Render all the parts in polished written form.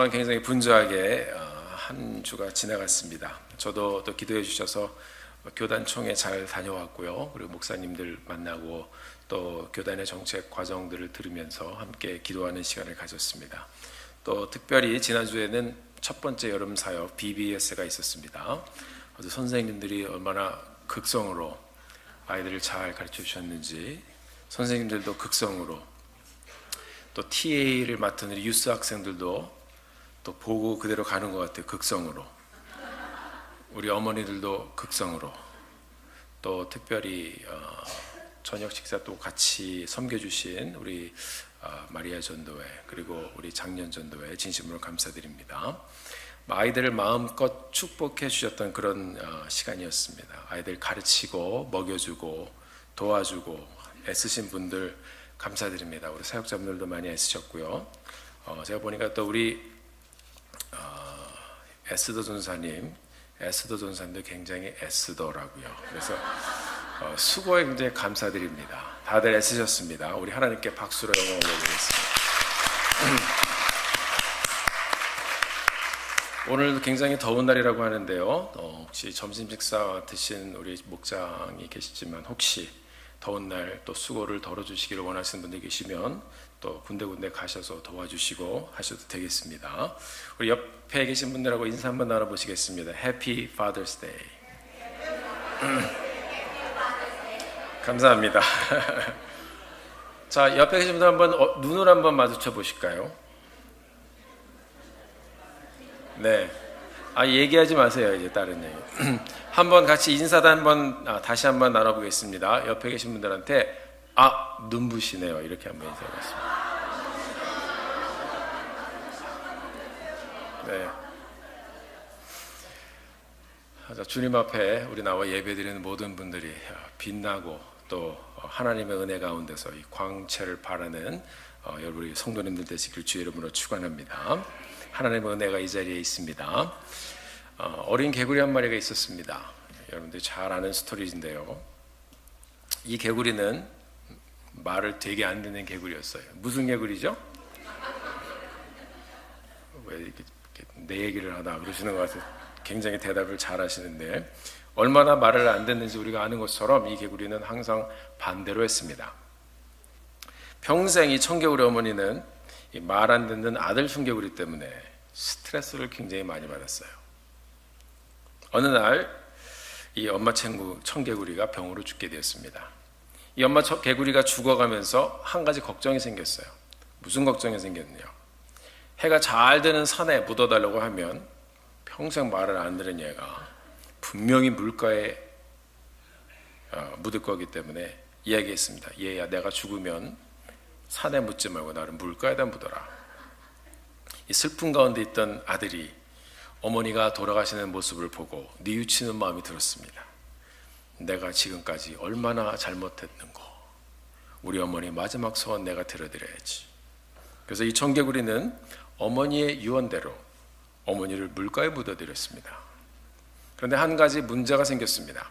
그동안 굉장히 분주하게 한 주가 지나갔습니다. 저도 또 기도해 주셔서 교단총회 잘 다녀왔고요. 그리고 목사님들 만나고 또 교단의 정책 과정들을 들으면서 함께 기도하는 시간을 가졌습니다. 또 특별히 지난주에는 첫 번째 여름 사역 BBS가 있었습니다. 어제 선생님들이 얼마나 극성으로 아이들을 잘 가르쳐 주셨는지, 선생님들도 극성으로, 또 TA를 맡은 우리 유스 학생들도 또 보고 그대로 가는 것 같아요. 극성으로. 우리 어머니들도 극성으로. 또 특별히 저녁 식사 또 같이 섬겨주신 우리 마리아 전도회, 그리고 우리 작년 전도회 진심으로 감사드립니다. 아이들을 마음껏 축복해 주셨던 그런 시간이었습니다. 아이들 가르치고 먹여주고 도와주고 애쓰신 분들 감사드립니다. 우리 사역자분들도 많이 애쓰셨고요. 제가 보니까 또 우리 에스더 전사님도 굉장히 애쓰더라고요. 그래서 수고에 굉장히 감사드립니다. 다들 애쓰셨습니다. 우리 하나님께 박수로 영광 올려드리겠습니다. 오늘도 굉장히 더운 날이라고 하는데요. 혹시 점심 식사 드신 우리 목장이 계시지만 혹시 더운 날 또 수고를 덜어주시기를 원하시는 분들 계시면 또 군데군데 가셔서 도와주시고 하셔도 되겠습니다. 우리 옆에 계신 분들하고 인사 한번 나눠보시겠습니다. Happy Father's Day. 감사합니다. 자, 옆에 계신 분들 한번 눈을 한번 마주쳐 보실까요? 네. 얘기하지 마세요. 이제 다른 얘기. 한번 같이 인사도 다시 한번 나눠보겠습니다. 옆에 계신 분들한테 눈부시네요. 이렇게 한번 인사해봤습니다. 네. 주님 앞에 우리 나와 예배드리는 모든 분들이 빛나고 또 하나님의 은혜 가운데서 이 광채를 바라는 여러분 성도님들 되시길 주의 이름으로 축원합니다. 하나님의 은혜가 이 자리에 있습니다. 어린 개구리 한 마리가 있었습니다. 여러분들이 잘 아는 스토리인데요. 이 개구리는 말을 되게 안 듣는 개구리였어요. 무슨 개구리죠? 왜 이렇게 내 얘기를 하다 그러시는 것 같아요. 굉장히 대답을 잘 하시는데, 얼마나 말을 안 듣는지 우리가 아는 것처럼 이 개구리는 항상 반대로 했습니다. 평생 이 청개구리 어머니는 말 안 듣는 아들 청개구리 때문에 스트레스를 굉장히 많이 받았어요. 어느 날 이 엄마 청개구리가 병으로 죽게 되었습니다. 이 엄마 개구리가 죽어가면서 한 가지 걱정이 생겼어요. 무슨 걱정이 생겼느냐? 해가 잘 드는 산에 묻어달라고 하면 평생 말을 안 들은 얘가 분명히 물가에 묻을 거기 때문에 이야기했습니다. 얘야, 내가 죽으면 산에 묻지 말고 나를 물가에다 묻어라. 이 슬픔 가운데 있던 아들이 어머니가 돌아가시는 모습을 보고 뉘우치는 마음이 들었습니다. 내가 지금까지 얼마나 잘못했는고. 우리 어머니 마지막 소원 내가 들어드려야지. 그래서 이 청개구리는 어머니의 유언대로 어머니를 물가에 묻어드렸습니다. 그런데 한 가지 문제가 생겼습니다.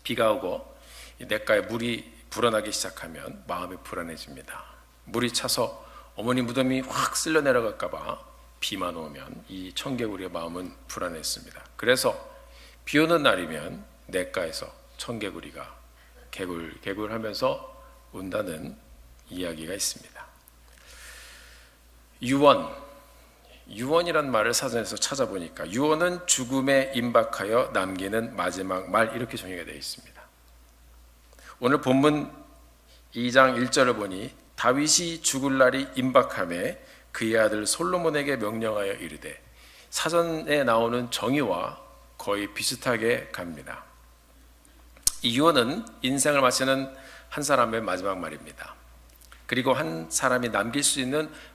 비가 오고 이 냇가에 물이 불어나기 시작하면 마음이 불안해집니다. 물이 차서 어머니 무덤이 확 쓸려 내려갈까 봐 비만 오면 이 청개구리의 마음은 불안했습니다. 그래서 비 오는 날이면 냇가에서 청개구리가 개굴개굴 하면서 운다는 이야기가 있습니다. 유언이란 말을 사전에서 찾아보니까 유언은 죽음에 임박하여 남기는 마지막 말, 이렇게 정의가 되어 있습니다. 오늘 본문 2장 1절을 보니 다윗이 죽을 날이 임박하매 그의 아들 솔로몬에게 명령하여 이르되, 사전에 나오는 정의와 거의 비슷하게 갑니다. 이 유언은 인생을 마치는 한 사람의 마지막 말입니다. 그리고 한 사람이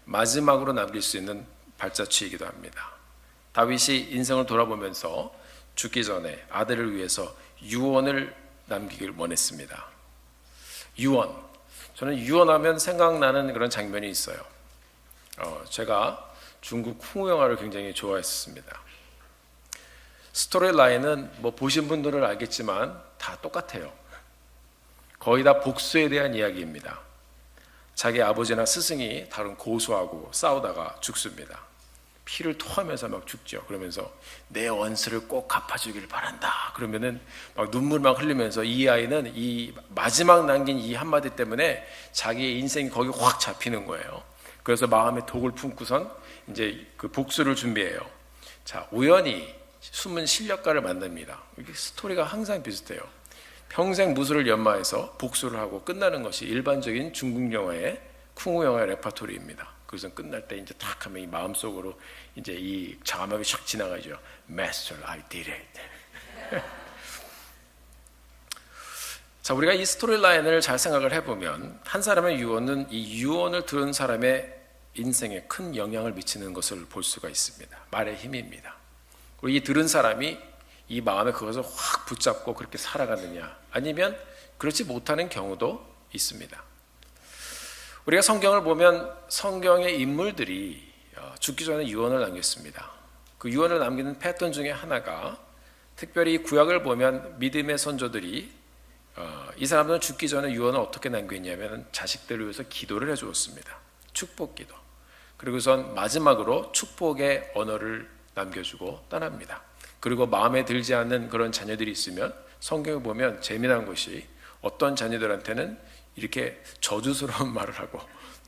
마지막으로 남길 수 있는 발자취이기도 합니다. 다윗이 인생을 돌아보면서 죽기 전에 아들을 위해서 유언을 남기길 원했습니다. 유언. 저는 유언하면 생각나는 그런 장면이 있어요. 제가 중국 홍우 영화를 굉장히 좋아했습니다. 스토리 라인은 보신 분들은 알겠지만 다 똑같아요. 거의 다 복수에 대한 이야기입니다. 자기 아버지나 스승이 다른 고수하고 싸우다가 죽습니다. 피를 토하면서 막 죽죠. 그러면서 내 원수를 꼭 갚아주길 바란다. 그러면은 막 눈물 막 흘리면서 이 아이는 이 마지막 남긴 이 한마디 때문에 자기의 인생이 거기 확 잡히는 거예요. 그래서 마음에 독을 품고선 이제 그 복수를 준비해요. 자, 우연히 숨은 실력가를 만납니다. 이게 스토리가 항상 비슷해요. 평생 무술을 연마해서 복수를 하고 끝나는 것이 일반적인 중국 영화의 쿵후 영화의 레퍼토리입니다. 그래서 끝날 때 이제 탁 하면 이 마음속으로 이제 이 자막이 샥 지나가죠. Master, I did it. 자, 우리가 이 스토리 라인을 잘 생각을 해보면 한 사람의 유언은 이 유언을 들은 사람의 인생에 큰 영향을 미치는 것을 볼 수가 있습니다. 말의 힘입니다. 그리고 이 들은 사람이 이 마음에 그것을 확 붙잡고 그렇게 살아가느냐, 아니면 그렇지 못하는 경우도 있습니다. 우리가 성경을 보면 성경의 인물들이 죽기 전에 유언을 남겼습니다. 그 유언을 남기는 패턴 중에 하나가, 특별히 구약을 보면 믿음의 선조들이 이 사람들은 죽기 전에 유언을 어떻게 남겼냐면 자식들을 위해서 기도를 해주었습니다. 축복 기도. 그리고선 마지막으로 축복의 언어를 남겨주고 떠납니다. 그리고 마음에 들지 않는 그런 자녀들이 있으면 성경을 보면 재미난 것이 어떤 자녀들한테는 이렇게 저주스러운 말을 하고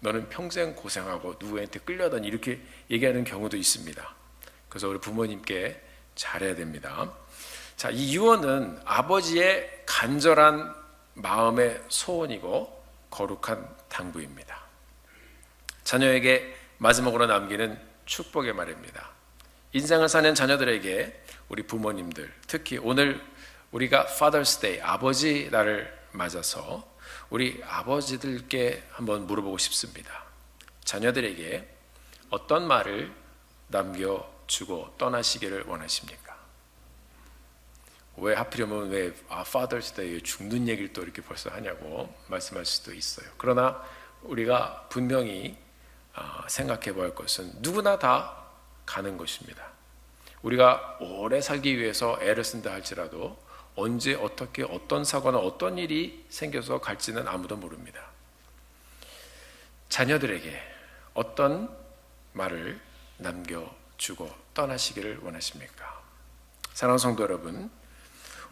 너는 평생 고생하고 누구한테 끌려다니 이렇게 얘기하는 경우도 있습니다. 그래서 우리 부모님께 잘해야 됩니다. 자, 이 유언은 아버지의 간절한 마음의 소원이고 거룩한 당부입니다. 자녀에게 마지막으로 남기는 축복의 말입니다. 인생을 사는 자녀들에게 우리 부모님들, 특히 오늘 우리가 Father's Day, 아버지 날을 맞아서 우리 아버지들께 한번 물어보고 싶습니다. 자녀들에게 어떤 말을 남겨주고 떠나시기를 원하십니까? 왜 하필이면 왜 Father's Day에 죽는 얘기를 또 이렇게 벌써 하냐고 말씀할 수도 있어요. 그러나 우리가 분명히 생각해 볼 것은 누구나 다 가는 것입니다. 우리가 오래 살기 위해서 애를 쓴다 할지라도 언제 어떻게 어떤 사고나 어떤 일이 생겨서 갈지는 아무도 모릅니다. 자녀들에게 어떤 말을 남겨주고 떠나시기를 원하십니까? 사랑하는 성도 여러분,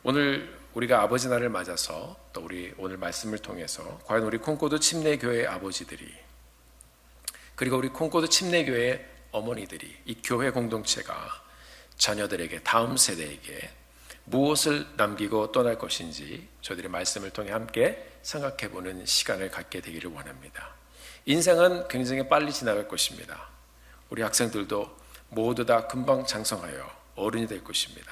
오늘 우리가 아버지 날을 맞아서 또 우리 오늘 말씀을 통해서 과연 우리 콩코드 침례교회 아버지들이, 그리고 우리 콩코드 침례교회 어머니들이, 이 교회 공동체가 자녀들에게, 다음 세대에게 무엇을 남기고 떠날 것인지 저희들의 말씀을 통해 함께 생각해보는 시간을 갖게 되기를 원합니다. 인생은 굉장히 빨리 지나갈 것입니다. 우리 학생들도 모두 다 금방 장성하여 어른이 될 것입니다.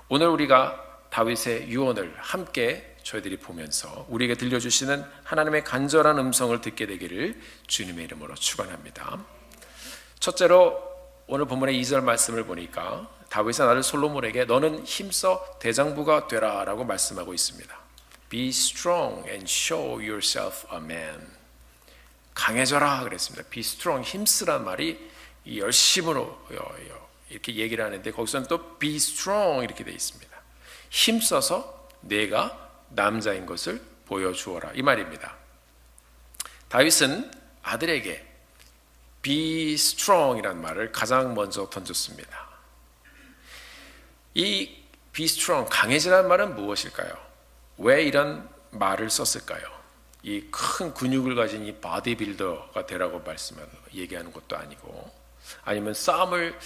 오늘 우리가 다윗의 유언을 함께 저희들이 보면서 우리에게 들려주시는 하나님의 간절한 음성을 듣게 되기를 주님의 이름으로 축원합니다. 첫째로 오늘 본문의 2절 말씀을 보니까 다윗은 아들 솔로몬에게 너는 힘써 대장부가 되라 라고 말씀하고 있습니다. Be strong and show yourself a man. 강해져라 그랬습니다. Be strong, 힘쓰란 말이 열심으로 이렇게 얘기를 하는데 거기서는 또 be strong 이렇게 되어 있습니다. 힘써서 내가 남자인 것을 보여주어라 이 말입니다. 다윗은 아들에게 be strong 이란 말을 가장 먼저 던졌습니다. 이 be strong, 강해지라는 말은 무엇일까요? 왜 이런 말을 썼을까요? 이 큰 근육을 가진 이 바디빌더가 되라고 얘기하는 것도 아니고, 아니면 싸움을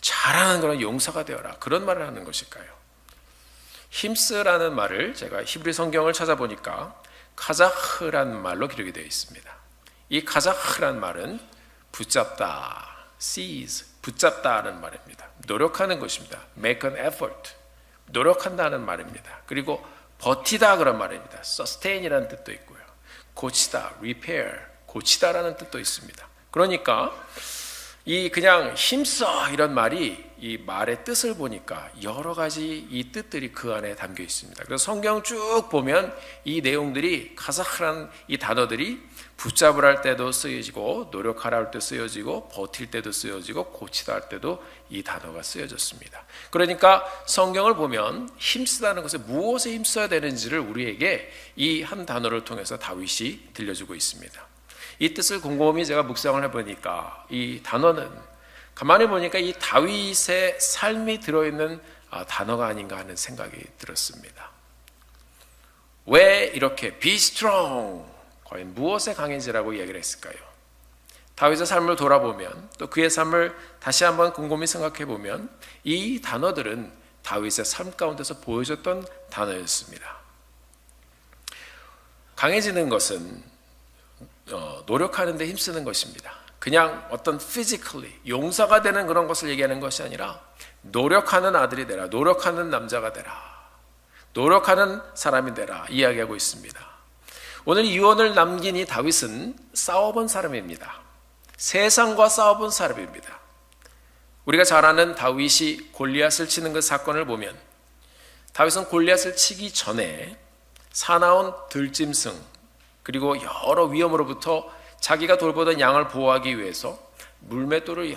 잘하는 그런 용사가 되어라 그런 말을 하는 것일까요? 힘쓰라는 말을 제가 히브리 성경을 찾아보니까 카자흐란 말로 기록이 되어 있습니다. 이 카자흐란 말은 붙잡다, seize, 붙잡다는 말입니다. 노력하는 것입니다. make an effort, 노력한다는 말입니다. 그리고 버티다 그런 말입니다. sustain이라는 뜻도 있고요. 고치다, repair, 고치다라는 뜻도 있습니다. 그러니까 이 그냥 힘써 이런 말이 이 말의 뜻을 보니까 여러 가지 이 뜻들이 그 안에 담겨 있습니다. 그래서 성경 쭉 보면 이 내용들이 카자흐라는 이 단어들이 붙잡으라 할 때도 쓰여지고, 노력하라 할 때 쓰여지고, 버틸 때도 쓰여지고, 고치다 할 때도 이 단어가 쓰여졌습니다. 그러니까 성경을 보면 힘쓰다는 것에 무엇에 힘써야 되는지를 우리에게 이 한 단어를 통해서 다윗이 들려주고 있습니다. 이 뜻을 곰곰이 제가 묵상을 해보니까 이 단어는 가만히 보니까 이 다윗의 삶이 들어있는 단어가 아닌가 하는 생각이 들었습니다. 왜 이렇게 be strong, 과연 무엇에 강해지라고 이야기를 했을까요? 다윗의 삶을 돌아보면 또 그의 삶을 다시 한번 곰곰이 생각해 보면 이 단어들은 다윗의 삶 가운데서 보여줬던 단어였습니다. 강해지는 것은 노력하는 데 힘쓰는 것입니다. 그냥 어떤 physically 용사가 되는 그런 것을 얘기하는 것이 아니라 노력하는 아들이 되라, 노력하는 남자가 되라, 노력하는 사람이 되라 이야기하고 있습니다. 오늘 유언을 남긴 이 다윗은 싸워본 사람입니다. 세상과 싸워본 사람입니다. 우리가 잘 아는 다윗이 골리앗을 치는 그 사건을 보면 다윗은 골리앗을 치기 전에 사나운 들짐승 그리고 여러 위험으로부터 자기가 돌보던 양을 보호하기 위해서 물맷돌을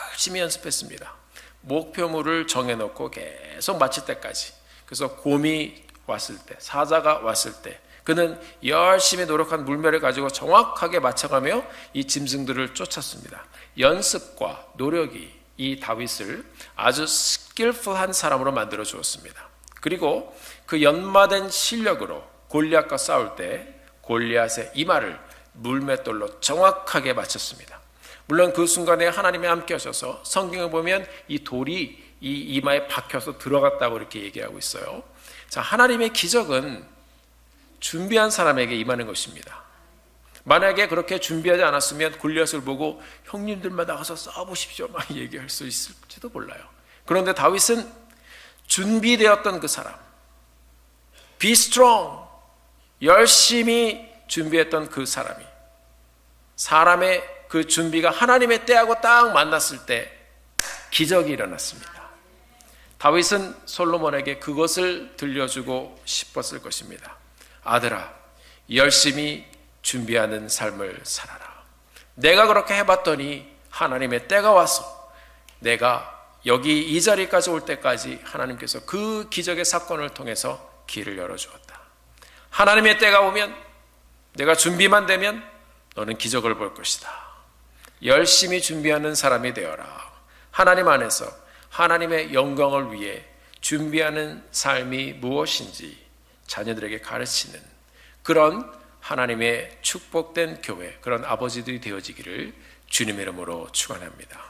열심히 연습했습니다. 목표물을 정해놓고 계속 마칠 때까지. 그래서 곰이 왔을 때, 사자가 왔을 때 그는 열심히 노력한 물매를 가지고 정확하게 맞춰가며 이 짐승들을 쫓았습니다. 연습과 노력이 이 다윗을 아주 스킬풀한 사람으로 만들어 주었습니다. 그리고 그 연마된 실력으로 골리앗과 싸울 때 골리앗의 이마를 물맷돌로 정확하게 맞췄습니다. 물론 그 순간에 하나님이 함께 하셔서 성경을 보면 이 돌이 이 이마에 박혀서 들어갔다고 이렇게 얘기하고 있어요. 자, 하나님의 기적은 준비한 사람에게 임하는 것입니다. 만약에 그렇게 준비하지 않았으면 골리앗을 보고 형님들만 나가서 싸워보십시오 막 얘기할 수 있을지도 몰라요. 그런데 다윗은 준비되었던 그 사람, be strong, 열심히 준비했던 그 사람이 사람의 그 준비가 하나님의 때하고 딱 만났을 때 기적이 일어났습니다. 다윗은 솔로몬에게 그것을 들려주고 싶었을 것입니다. 아들아, 열심히 준비하는 삶을 살아라. 내가 그렇게 해봤더니 하나님의 때가 와서 내가 여기 이 자리까지 올 때까지 하나님께서 그 기적의 사건을 통해서 길을 열어주었다. 하나님의 때가 오면 내가 준비만 되면 너는 기적을 볼 것이다. 열심히 준비하는 사람이 되어라. 하나님 안에서 하나님의 영광을 위해 준비하는 삶이 무엇인지 자녀들에게 가르치는 그런 하나님의 축복된 교회, 그런 아버지들이 되어지기를 주님의 이름으로 축원합니다.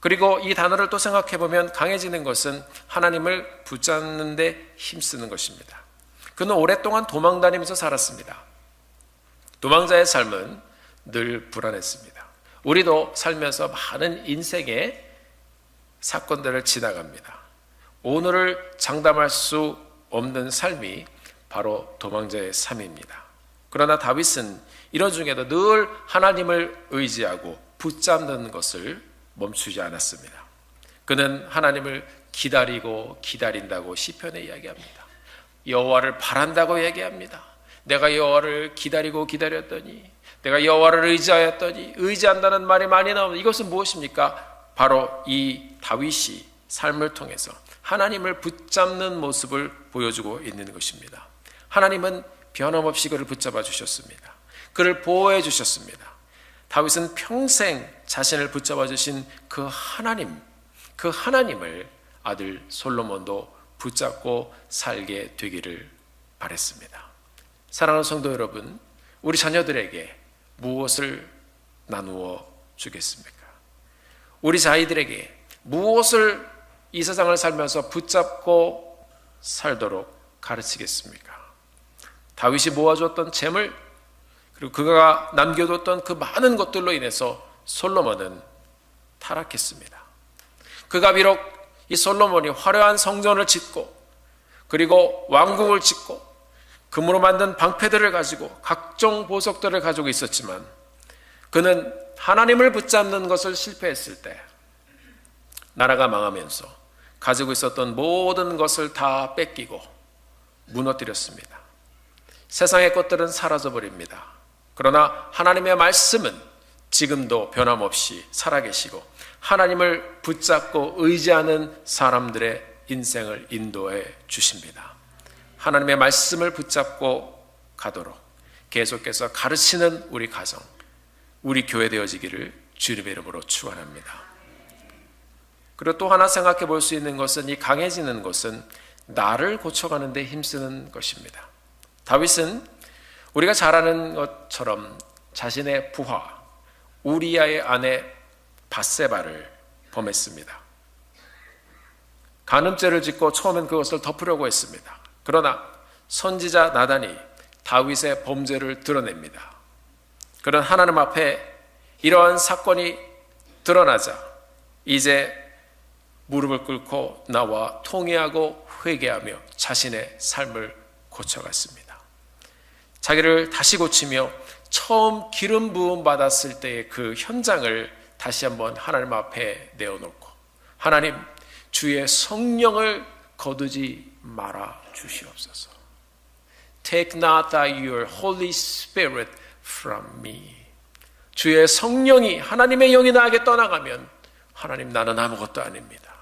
그리고 이 단어를 또 생각해 보면 강해지는 것은 하나님을 붙잡는 데 힘쓰는 것입니다. 그는 오랫동안 도망다니면서 살았습니다. 도망자의 삶은 늘 불안했습니다. 우리도 살면서 많은 인생의 사건들을 지나갑니다. 오늘을 장담할 수 없는 삶이 바로 도망자의 삶입니다. 그러나 다윗은 이런 중에도 늘 하나님을 의지하고 붙잡는 것을 멈추지 않았습니다. 그는 하나님을 기다리고 기다린다고 시편에 이야기합니다. 여호와를 바란다고 얘기합니다. 내가 여호와를 기다리고 기다렸더니, 내가 여호와를 의지하였더니, 의지한다는 말이 많이 나오는데 이것은 무엇입니까? 바로 이 다윗이 삶을 통해서 하나님을 붙잡는 모습을 보여주고 있는 것입니다. 하나님은 변함없이 그를 붙잡아 주셨습니다. 그를 보호해 주셨습니다. 다윗은 평생 자신을 붙잡아 주신 그 하나님을 아들 솔로몬도 붙잡고 살게 되기를 바랬습니다. 사랑하는 성도 여러분, 우리 자녀들에게 무엇을 나누어 주겠습니까? 우리 자녀들에게 무엇을 이 세상을 살면서 붙잡고 살도록 가르치겠습니까? 다윗이 모아줬던 재물, 그리고 그가 남겨뒀던 그 많은 것들로 인해서 솔로몬은 타락했습니다. 그가 비록 이 솔로몬이 화려한 성전을 짓고 그리고 왕궁을 짓고 금으로 만든 방패들을 가지고 각종 보석들을 가지고 있었지만 그는 하나님을 붙잡는 것을 실패했을 때 나라가 망하면서 가지고 있었던 모든 것을 다 뺏기고 무너뜨렸습니다. 세상의 것들은 사라져버립니다. 그러나 하나님의 말씀은 지금도 변함없이 살아계시고 하나님을 붙잡고 의지하는 사람들의 인생을 인도해 주십니다. 하나님의 말씀을 붙잡고 가도록 계속해서 가르치는 우리 가정, 우리 교회 되어지기를 주님의 이름으로 축원합니다. 그리고 또 하나 생각해 볼 수 있는 것은, 이 강해지는 것은 나를 고쳐가는 데 힘쓰는 것입니다. 다윗은 우리가 잘 아는 것처럼 자신의 부하 우리아의 아내 밧세바를 범했습니다. 간음죄를 짓고 처음엔 그것을 덮으려고 했습니다. 그러나 선지자 나단이 다윗의 범죄를 드러냅니다. 그런 하나님 앞에 이러한 사건이 드러나자 이제 무릎을 꿇고 나와 통회하고 회개하며 자신의 삶을 고쳐갔습니다. 자기를 다시 고치며 처음 기름 부음 받았을 때의 그 현장을 다시 한번 하나님 앞에 내어놓고, 하나님, 주의 성령을 거두지 말아 주시옵소서. Take not your Holy Spirit from me. 주의 성령이, 하나님의 영이 나에게 떠나가면 하나님, 나는 아무것도 아닙니다.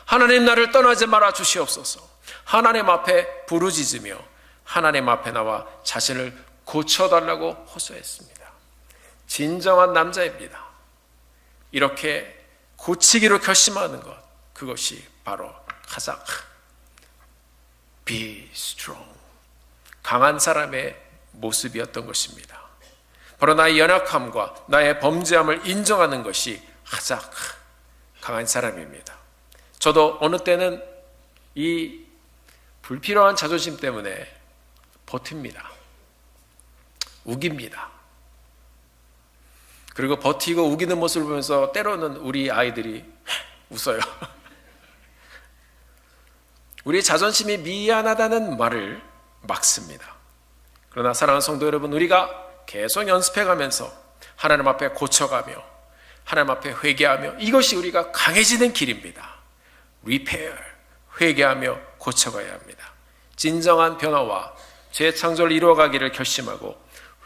하나님, 나를 떠나지 말아 주시옵소서. 하나님 앞에 부르짖으며 하나님 앞에 나와 자신을 고쳐달라고 호소했습니다. 진정한 남자입니다. 이렇게 고치기로 결심하는 것, 그것이 바로 가작, be strong, 강한 사람의 모습이었던 것입니다. 바로 나의 연약함과 나의 범죄함을 인정하는 것이 가작 강한 사람입니다. 저도 어느 때는 이 불필요한 자존심 때문에 버팁니다. 우깁니다. 그리고 버티고 우기는 모습을 보면서 때로는 우리 아이들이 웃어요. 우리 자존심이 미안하다는 말을 막습니다. 그러나 사랑하는 성도 여러분, 우리가 계속 연습해가면서 하나님 앞에 고쳐가며 하나님 앞에 회개하며, 이것이 우리가 강해지는 길입니다. Repair, 회개하며 고쳐가야 합니다. 진정한 변화와 재창조를 이루어가기를 결심하고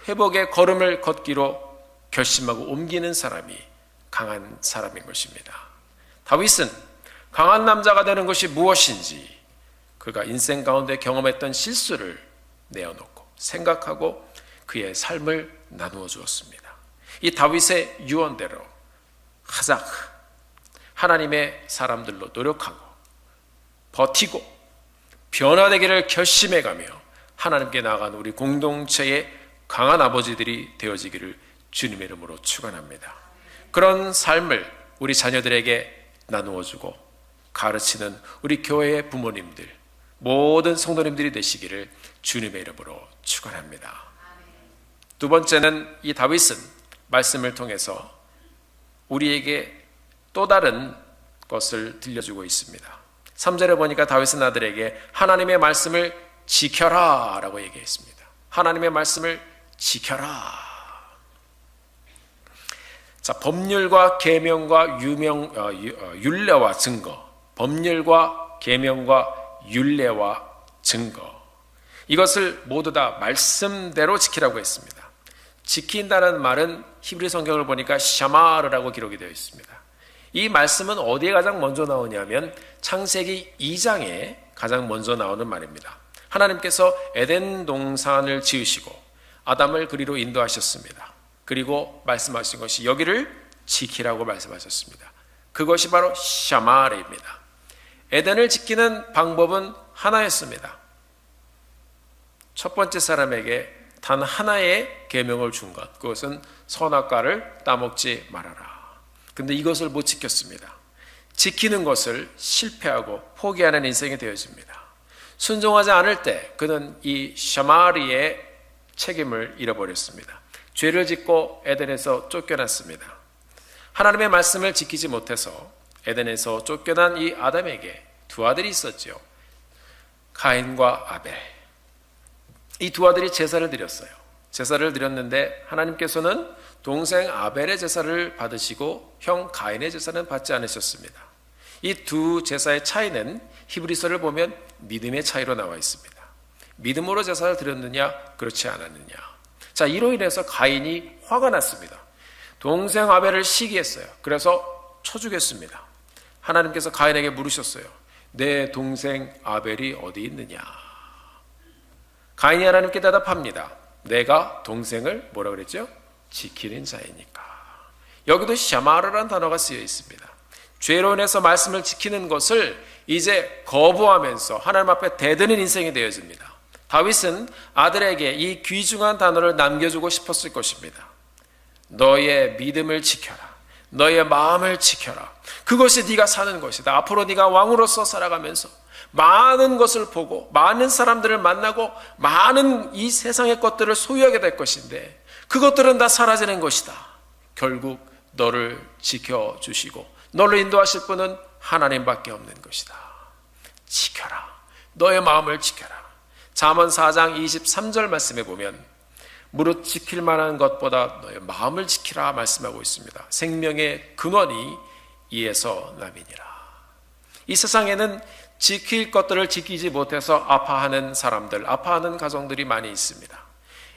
회복의 걸음을 걷기로 결심하고 옮기는 사람이 강한 사람인 것입니다. 다윗은 강한 남자가 되는 것이 무엇인지 그가 인생 가운데 경험했던 실수를 내어놓고 생각하고 그의 삶을 나누어 주었습니다. 이 다윗의 유언대로 가작 하나님의 사람들로 노력하고 버티고 변화되기를 결심해가며 하나님께 나아가는 우리 공동체의 강한 아버지들이 되어지기를 주님의 이름으로 축원합니다. 그런 삶을 우리 자녀들에게 나누어주고 가르치는 우리 교회의 부모님들, 모든 성도님들이 되시기를 주님의 이름으로 축원합니다. 두 번째는 이 다윗은 말씀을 통해서 우리에게 또 다른 것을 들려주고 있습니다. 3절에 보니까 다윗은 아들에게 하나님의 말씀을 지켜라 라고 얘기했습니다. 하나님의 말씀을 지켜라. 자, 법률과 계명과 율례와 증거, 법률과 계명과 율례와 증거, 이것을 모두 다 말씀대로 지키라고 했습니다. 지킨다는 말은 히브리 성경을 보니까 샤마르라고 기록이 되어 있습니다. 이 말씀은 어디에 가장 먼저 나오냐면 창세기 2장에 가장 먼저 나오는 말입니다. 하나님께서 에덴 동산을 지으시고 아담을 그리로 인도하셨습니다. 그리고 말씀하신 것이 여기를 지키라고 말씀하셨습니다. 그것이 바로 샤마르입니다. 에덴을 지키는 방법은 하나였습니다. 첫 번째 사람에게 단 하나의 계명을 준 것, 그것은 선악과를 따먹지 말아라. 근데 이것을 못 지켰습니다. 지키는 것을 실패하고 포기하는 인생이 되어집니다. 순종하지 않을 때 그는 이 샤마리의 책임을 잃어버렸습니다. 죄를 짓고 에덴에서 쫓겨났습니다. 하나님의 말씀을 지키지 못해서 에덴에서 쫓겨난 이 아담에게 두 아들이 있었죠. 가인과 아벨. 이 두 아들이 제사를 드렸어요. 제사를 드렸는데 하나님께서는 동생 아벨의 제사를 받으시고 형 가인의 제사는 받지 않으셨습니다. 이 두 제사의 차이는 히브리서를 보면 믿음의 차이로 나와 있습니다. 믿음으로 제사를 드렸느냐, 그렇지 않았느냐. 자, 이로 인해서 가인이 화가 났습니다. 동생 아벨을 시기했어요. 그래서 쳐 죽였습니다. 하나님께서 가인에게 물으셨어요. 내 동생 아벨이 어디 있느냐? 가인이 하나님께 대답합니다. 내가 동생을 뭐라 그랬죠? 지키는 자이니까. 여기도 샤마르라는 단어가 쓰여 있습니다. 죄로 인해서 말씀을 지키는 것을 이제 거부하면서 하나님 앞에 대드는 인생이 되어집니다. 다윗은 아들에게 이 귀중한 단어를 남겨주고 싶었을 것입니다. 너의 믿음을 지켜라. 너의 마음을 지켜라. 그것이 네가 사는 것이다. 앞으로 네가 왕으로서 살아가면서 많은 것을 보고 많은 사람들을 만나고 많은 이 세상의 것들을 소유하게 될 것인데 그것들은 다 사라지는 것이다. 결국 너를 지켜주시고 너를 인도하실 분은 하나님밖에 없는 것이다. 지켜라. 너의 마음을 지켜라. 잠언 4장 23절 말씀에 보면 무릇 지킬 만한 것보다 너의 마음을 지키라 말씀하고 있습니다. 생명의 근원이 이에서 남이니라. 이 세상에는 지킬 것들을 지키지 못해서 아파하는 사람들, 아파하는 가정들이 많이 있습니다.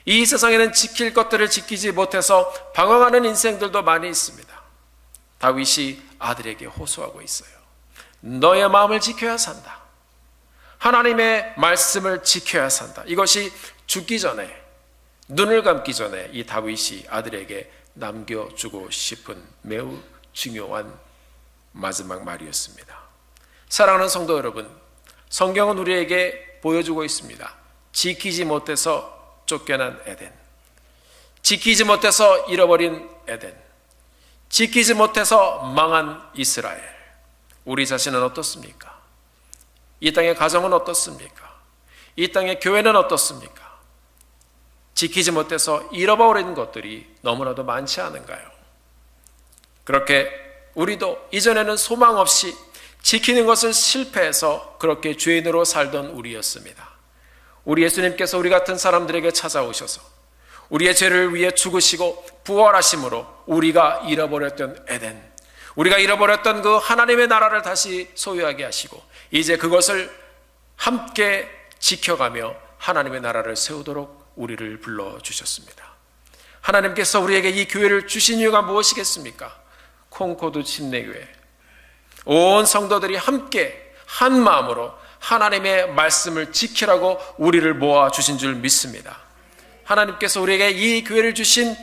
이 세상에는 지킬 것들을 지키지 못해서 방황하는 인생들도 많이 있습니다. 다윗이 아들에게 호소하고 있어요. 너의 마음을 지켜야 산다. 하나님의 말씀을 지켜야 산다. 이것이 죽기 전에, 눈을 감기 전에 이 다윗이 아들에게 남겨주고 싶은 매우 중요한 마지막 말이었습니다. 사랑하는 성도 여러분, 성경은 우리에게 보여주고 있습니다. 지키지 못해서 쫓겨난 에덴, 지키지 못해서 잃어버린 에덴, 지키지 못해서 망한 이스라엘. 우리 자신은 어떻습니까? 이 땅의 가정은 어떻습니까? 이 땅의 교회는 어떻습니까? 지키지 못해서 잃어버린 것들이 너무나도 많지 않은가요? 그렇게 우리도 이전에는 소망 없이 지키는 것을 실패해서 그렇게 죄인으로 살던 우리였습니다. 우리 예수님께서 우리 같은 사람들에게 찾아오셔서 우리의 죄를 위해 죽으시고 부활하심으로 우리가 잃어버렸던 에덴, 우리가 잃어버렸던 그 하나님의 나라를 다시 소유하게 하시고 이제 그것을 함께 지켜가며 하나님의 나라를 세우도록 우리를 불러주셨습니다. 하나님께서 우리에게 이 교회를 주신 이유가 무엇이겠습니까? 콩코드 침례교회 온 성도들이 함께 한 마음으로 하나님의 말씀을 지키라고 우리를 모아주신 줄 믿습니다. 하나님께서 우리에게 이 교회를 주신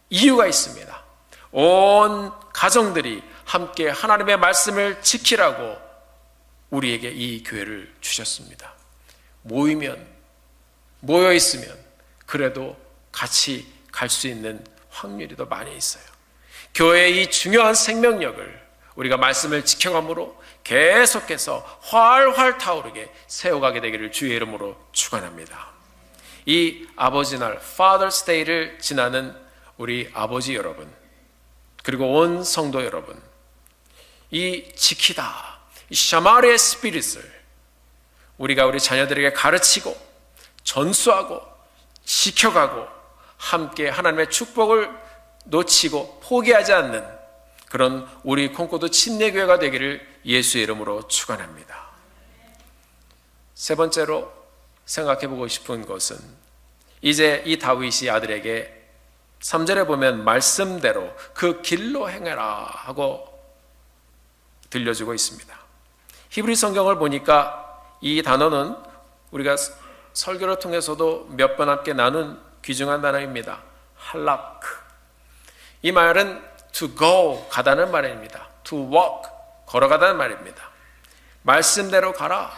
이유가 있습니다. 온 가정들이 함께 하나님의 말씀을 지키라고 우리에게 이 교회를 주셨습니다. 모여 있으면 그래도 같이 갈 수 있는 확률이 더 많이 있어요. 교회의 이 중요한 생명력을 우리가 말씀을 지켜감으로 계속해서 활활 타오르게 세워가게 되기를 주의 이름으로 축원합니다. 이 아버지 날 Father's Day를 지나는 우리 아버지 여러분, 그리고 온 성도 여러분, 이 지키다, 이 샤마르의 스피릿을 우리가 우리 자녀들에게 가르치고 전수하고 지켜가고 함께 하나님의 축복을 놓치고 포기하지 않는 그런 우리 콩코드 침례교회가 되기를 예수의 이름으로 축원합니다. 세 번째로 생각해보고 싶은 것은 이제 이 다윗이 아들에게 3절에 보면 말씀대로 그 길로 행해라 하고 들려주고 있습니다. 히브리 성경을 보니까 이 단어는 우리가 설교를 통해서도 몇 번 함께 나눈 귀중한 단어입니다. 할라크. 이 말은 to go, 가다는 말입니다. to walk, 걸어가다는 말입니다. 말씀대로 가라.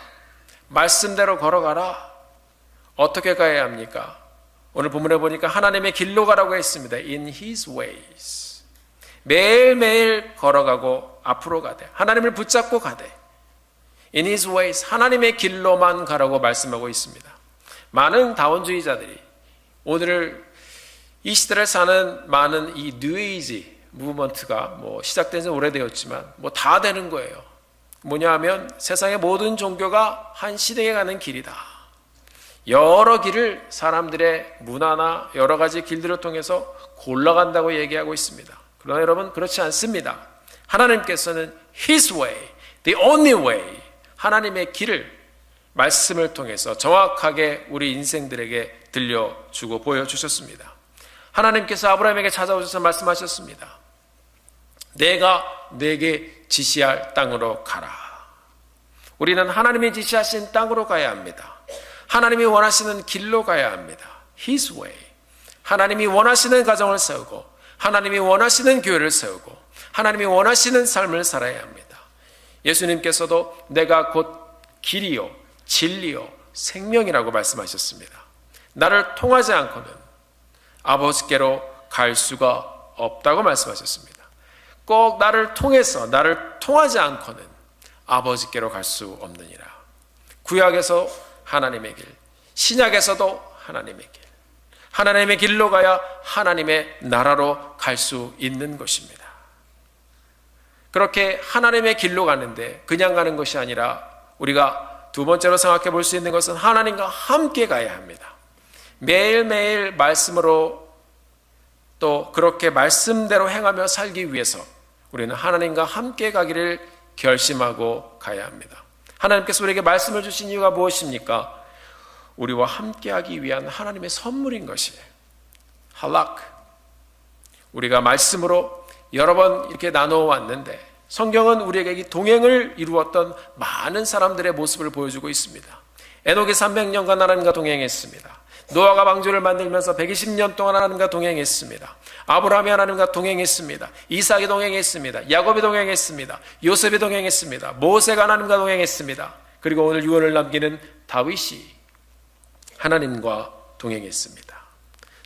말씀대로 걸어가라. 어떻게 가야 합니까? 오늘 본문에 보니까 하나님의 길로 가라고 했습니다. In His ways. 매일매일 걸어가고 앞으로 가되 하나님을 붙잡고 가되 In His ways, 하나님의 길로만 가라고 말씀하고 있습니다. 많은 다원주의자들이 오늘 이 시대를 사는 많은 이 뉴에이지 무브먼트가 시작된 지 오래되었지만 다 되는 거예요. 뭐냐 하면 세상의 모든 종교가 한 시대에 가는 길이다. 여러 길을 사람들의 문화나 여러 가지 길들을 통해서 골라간다고 얘기하고 있습니다. 그러나 여러분 그렇지 않습니다. 하나님께서는 His way, the only way, 하나님의 길을 말씀을 통해서 정확하게 우리 인생들에게 들려주고 보여주셨습니다. 하나님께서 아브라함에게 찾아오셔서 말씀하셨습니다. 내가 내게 지시할 땅으로 가라. 우리는 하나님이 지시하신 땅으로 가야 합니다. 하나님이 원하시는 길로 가야 합니다. His way. 하나님이 원하시는 가정을 세우고 하나님이 원하시는 교회를 세우고 하나님이 원하시는 삶을 살아야 합니다. 예수님께서도 내가 곧 길이요 진리요 생명이라고 말씀하셨습니다. 나를 통하지 않고는 아버지께로 갈 수가 없다고 말씀하셨습니다. 꼭 나를 통해서 나를 통하지 않고는 아버지께로 갈 수 없느니라. 구약에서 하나님의 길, 신약에서도 하나님의 길, 하나님의 길로 가야 하나님의 나라로 갈 수 있는 것입니다. 그렇게 하나님의 길로 가는데 그냥 가는 것이 아니라 우리가 두 번째로 생각해 볼 수 있는 것은 하나님과 함께 가야 합니다. 매일매일 말씀으로 또 그렇게 말씀대로 행하며 살기 위해서 우리는 하나님과 함께 가기를 결심하고 가야 합니다. 하나님께서 우리에게 말씀을 주신 이유가 무엇입니까? 우리와 함께하기 위한 하나님의 선물인 것이에요. 할락. 우리가 말씀으로 여러 번 이렇게 나누어 왔는데 성경은 우리에게 이 동행을 이루었던 많은 사람들의 모습을 보여주고 있습니다. 에녹이 300년간 하나님과 동행했습니다. 노아가 방주를 만들면서 120년 동안 하나님과 동행했습니다. 아브라함이 하나님과 동행했습니다. 이삭이 동행했습니다. 야곱이 동행했습니다. 요셉이 동행했습니다. 모세가 하나님과 동행했습니다. 그리고 오늘 유언을 남기는 다윗이 하나님과 동행했습니다.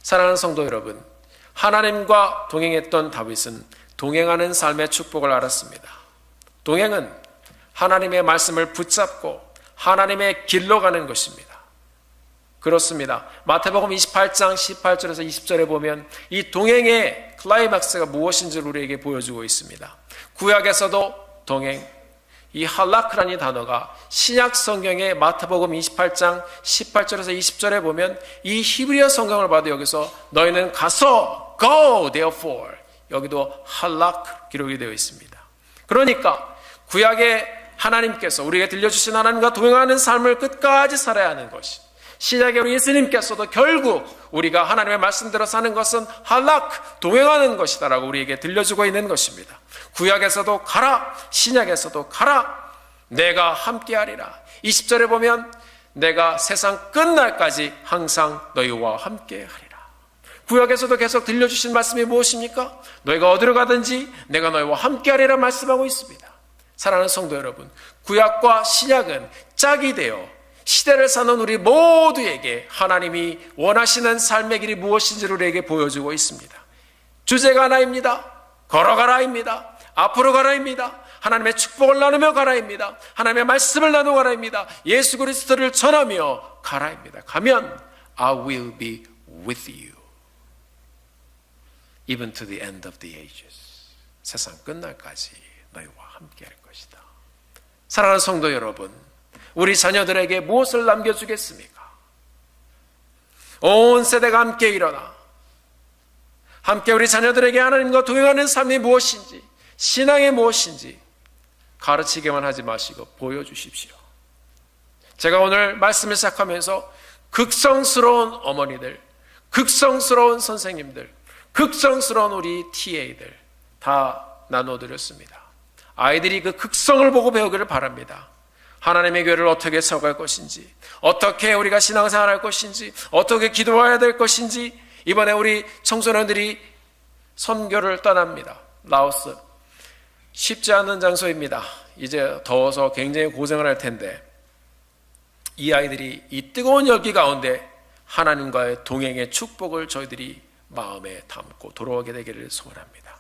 사랑하는 성도 여러분, 하나님과 동행했던 다윗은 동행하는 삶의 축복을 알았습니다. 동행은 하나님의 말씀을 붙잡고 하나님의 길로 가는 것입니다. 그렇습니다. 마태복음 28장 18절에서 20절에 보면 이 동행의 클라이막스가 무엇인지를 우리에게 보여주고 있습니다. 구약에서도 동행, 이 할라크라는 단어가 신약 성경의 마태복음 28장 18절에서 20절에 보면 이 히브리어 성경을 봐도 여기서 너희는 가서 go therefore 여기도 할락 기록이 되어 있습니다. 그러니까 구약의 하나님께서 우리에게 들려주신 하나님과 동행하는 삶을 끝까지 살아야 하는 것이, 신약의 우리 예수님께서도 결국 우리가 하나님의 말씀대로 사는 것은 할락, 동행하는 것이다라고 우리에게 들려주고 있는 것입니다. 구약에서도 가라, 신약에서도 가라, 내가 함께하리라. 20절에 보면 내가 세상 끝날까지 항상 너희와 함께하리라. 구약에서도 계속 들려주신 말씀이 무엇입니까? 너희가 어디로 가든지 내가 너희와 함께하리라 말씀하고 있습니다. 사랑하는 성도 여러분, 구약과 신약은 짝이 되어 시대를 사는 우리 모두에게 하나님이 원하시는 삶의 길이 무엇인지를 우리에게 보여주고 있습니다. 주제가 하나입니다. 걸어가라입니다. 앞으로 가라입니다. 하나님의 축복을 나누며 가라입니다. 하나님의 말씀을 나누어 가라입니다. 예수 그리스도를 전하며 가라입니다. 가면 I will be with you even to the end of the ages. 세상 끝날까지 너희와 함께 할 것이다. 사랑하는 성도 여러분, 우리 자녀들에게 무엇을 남겨주겠습니까? 온 세대가 함께 일어나 함께 우리 자녀들에게 하나님과 동행하는 삶이 무엇인지, 신앙이 무엇인지 가르치기만 하지 마시고 보여주십시오. 제가 오늘 말씀을 시작하면서 극성스러운 어머니들, 극성스러운 선생님들, 극성스러운 우리 TA들 다 나눠드렸습니다. 아이들이 그 극성을 보고 배우기를 바랍니다. 하나님의 교회를 어떻게 세워갈 것인지, 어떻게 우리가 신앙생활할 것인지, 어떻게 기도해야 될 것인지. 이번에 우리 청소년들이 선교를 떠납니다. 라오스. 쉽지 않은 장소입니다. 이제 더워서 굉장히 고생을 할 텐데 이 아이들이 이 뜨거운 열기 가운데 하나님과의 동행의 축복을 저희들이 마음에 담고 돌아오게 되기를 소원합니다.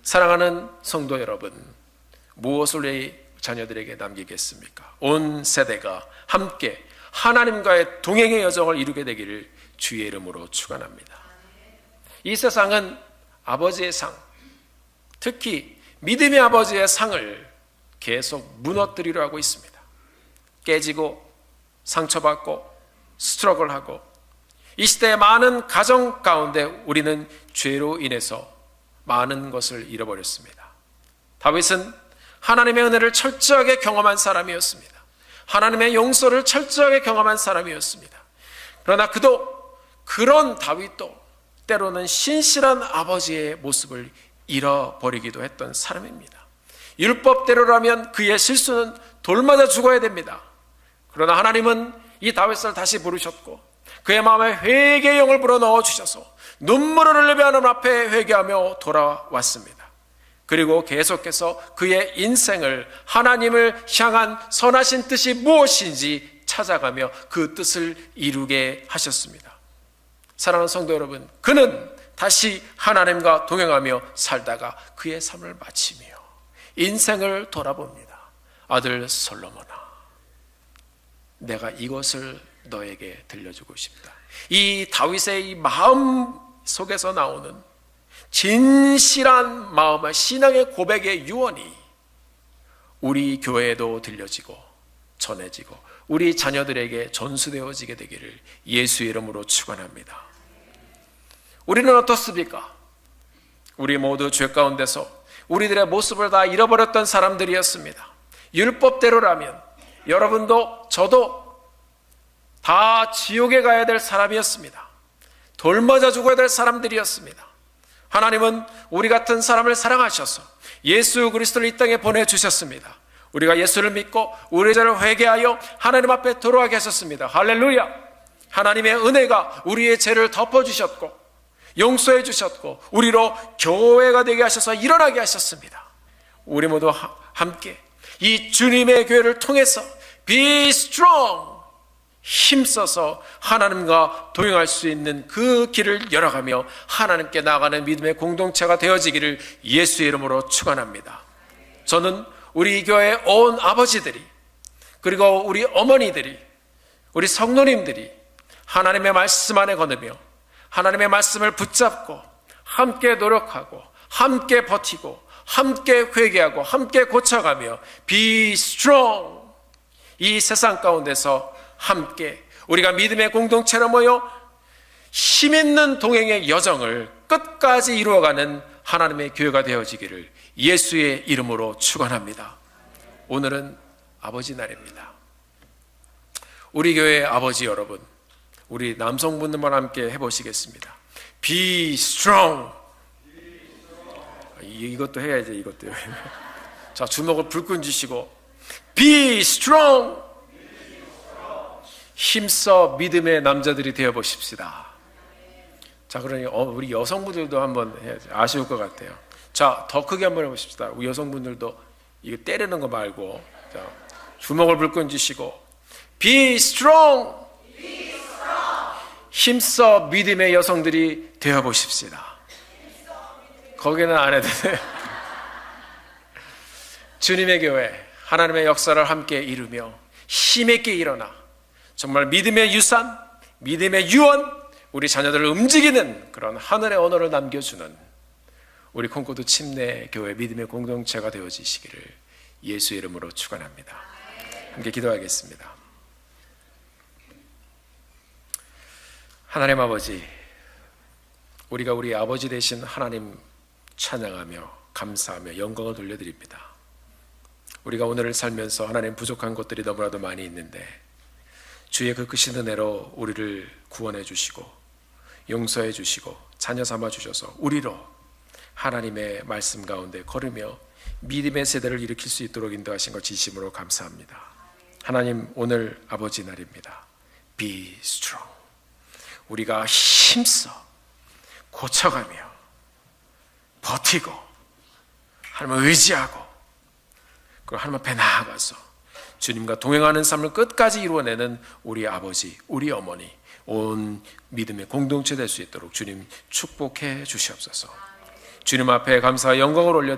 사랑하는 성도 여러분, 무엇을 우리 자녀들에게 남기겠습니까? 온 세대가 함께 하나님과의 동행의 여정을 이루게 되기를 주의 이름으로 축원합니다. 이 세상은 아버지의 상, 특히 믿음의 아버지의 상을 계속 무너뜨리려 하고 있습니다. 깨지고 상처받고 스트러글하고, 이 시대의 많은 가정 가운데 우리는 죄로 인해서 많은 것을 잃어버렸습니다. 다윗은 하나님의 은혜를 철저하게 경험한 사람이었습니다. 하나님의 용서를 철저하게 경험한 사람이었습니다. 그러나 그런 다윗도 때로는 신실한 아버지의 모습을 잃어버리기도 했던 사람입니다. 율법대로라면 그의 실수는 돌맞아 죽어야 됩니다. 그러나 하나님은 이 다윗을 다시 부르셨고 그의 마음에 회개의 영을 불어넣어 주셔서 눈물을 흘리며 하나님 앞에 회개하며 돌아왔습니다. 그리고 계속해서 그의 인생을 하나님을 향한 선하신 뜻이 무엇인지 찾아가며 그 뜻을 이루게 하셨습니다. 사랑하는 성도 여러분, 그는 다시 하나님과 동행하며 살다가 그의 삶을 마치며 인생을 돌아봅니다. 아들 솔로몬아, 내가 이것을 너에게 들려주고 싶다. 이 다윗의 이 마음 속에서 나오는 진실한 마음의 신앙의 고백의 유언이 우리 교회에도 들려지고 전해지고 우리 자녀들에게 전수되어지게 되기를 예수의 이름으로 축원합니다. 우리는 어떻습니까? 우리 모두 죄 가운데서 우리들의 모습을 다 잃어버렸던 사람들이었습니다. 율법대로라면 여러분도 저도 다 지옥에 가야 될 사람이었습니다. 돌 맞아 죽어야 될 사람들이었습니다. 하나님은 우리 같은 사람을 사랑하셔서 예수 그리스도를 이 땅에 보내주셨습니다. 우리가 예수를 믿고 우리 죄를 회개하여 하나님 앞에 돌아가게 하셨습니다. 할렐루야! 하나님의 은혜가 우리의 죄를 덮어주셨고 용서해 주셨고 우리로 교회가 되게 하셔서 일어나게 하셨습니다. 우리 모두 함께 이 주님의 교회를 통해서 Be strong! 힘써서 하나님과 동행할 수 있는 그 길을 열어가며 하나님께 나아가는 믿음의 공동체가 되어지기를 예수의 이름으로 축원합니다. 저는 우리 교회 온 아버지들이 그리고 우리 어머니들이 우리 성도님들이 하나님의 말씀 안에 거느며 하나님의 말씀을 붙잡고 함께 노력하고 함께 버티고 함께 회개하고 함께 고쳐가며 Be strong! 이 세상 가운데서 함께 우리가 믿음의 공동체로 모여 힘있는 동행의 여정을 끝까지 이루어가는 하나님의 교회가 되어지기를 예수의 이름으로 축원합니다. 오늘은 아버지 날입니다. 우리 교회의 아버지 여러분, 우리 남성분들만 함께 해보시겠습니다. Be strong. 이것도 해야지, 이것도. 자, 주먹을 불끈 쥐시고 Be strong. 힘써 믿음의 남자들이 되어 보십시다. 자, 그러니 우리 여성분들도 한번 해야지. 아쉬울 것 같아요. 자, 더 크게 한번 해보십시다. 우리 여성분들도 이거 때리는 거 말고, 자, 주먹을 불끈 쥐시고 Be strong. 힘써 믿음의 여성들이 되어 보십시다. 거기는 안 해도 돼요. 주님의 교회, 하나님의 역사를 함께 이루며 힘있게 일어나 정말 믿음의 유산, 믿음의 유언, 우리 자녀들을 움직이는 그런 하늘의 언어를 남겨주는 우리 콩코드 침례 교회 믿음의 공동체가 되어지시기를 예수의 이름으로 축원합니다. 함께 기도하겠습니다. 하나님 아버지, 우리가 우리 아버지 되신 하나님 찬양하며 감사하며 영광을 돌려드립니다. 우리가 오늘을 살면서 하나님 부족한 것들이 너무나도 많이 있는데 주의 그 크신 은혜로 우리를 구원해 주시고 용서해 주시고 자녀 삼아 주셔서 우리로 하나님의 말씀 가운데 걸으며 믿음의 세대를 일으킬 수 있도록 인도하신 것 진심으로 감사합니다. 하나님, 오늘 아버지 날입니다. Be strong. 우리가 힘써 고쳐가며 버티고 하나님을 의지하고 그 하나님 앞에 나아가서 주님과 동행하는 삶을 끝까지 이루어내는 우리 아버지, 우리 어머니, 온 믿음의 공동체 될 수 있도록 주님 축복해 주시옵소서. 주님 앞에 감사와 영광을 올려드립니다.